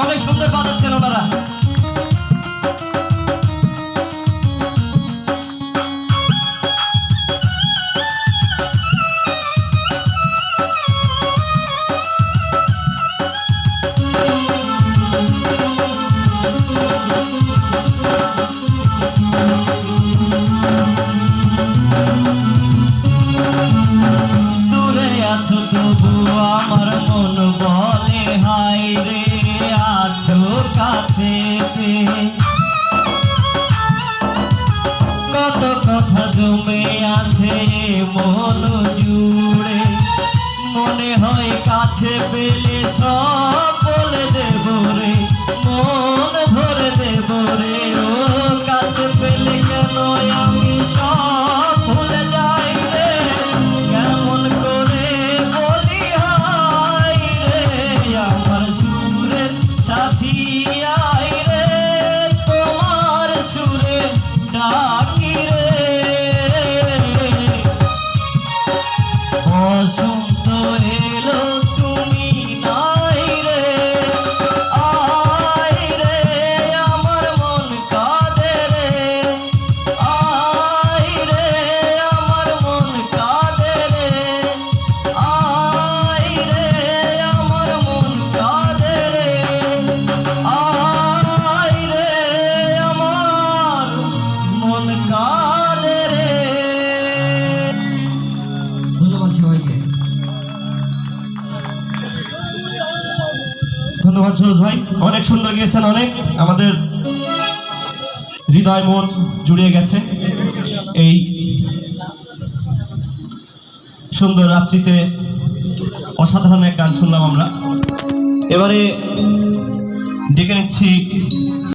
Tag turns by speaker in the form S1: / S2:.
S1: অনেক সুন্দর বাজাচ্ছেন ওনারা। তবু আমার মন বলে হাই রে আছো কাছে, কত কথা জমে আছে মন জুড়ে, মনে হয় কাছে পেলে সব বলে দেব রে, মন ভরে দেব রে। ও কাছে পেলে কেন আমি সব ভুলে যাই রে, কেমন করে বলি হাই রে, আমার সুরের সাথী আই রে, তোমার সুরে ডাকি রে। বসন্ত এলো তুমি নাই রে, আই রে আমার মন কাঁদে রে, আই রে আমার মন কাঁদে রে, আই রে আমার মন কাঁদে রে, আই রে আমার মন কাঁদে রে। ধন্যবাদ সবাইকে। ধন্যবাদ সরোজ ভাই, অনেক সুন্দর গিয়েছেন, অনেক আমাদের হৃদয় মন জুড়িয়ে গেছে এই সুন্দর রাত্রিতে। অসাধারণ এক গান শুনলাম আমরা। এবারে ডেকে নিচ্ছি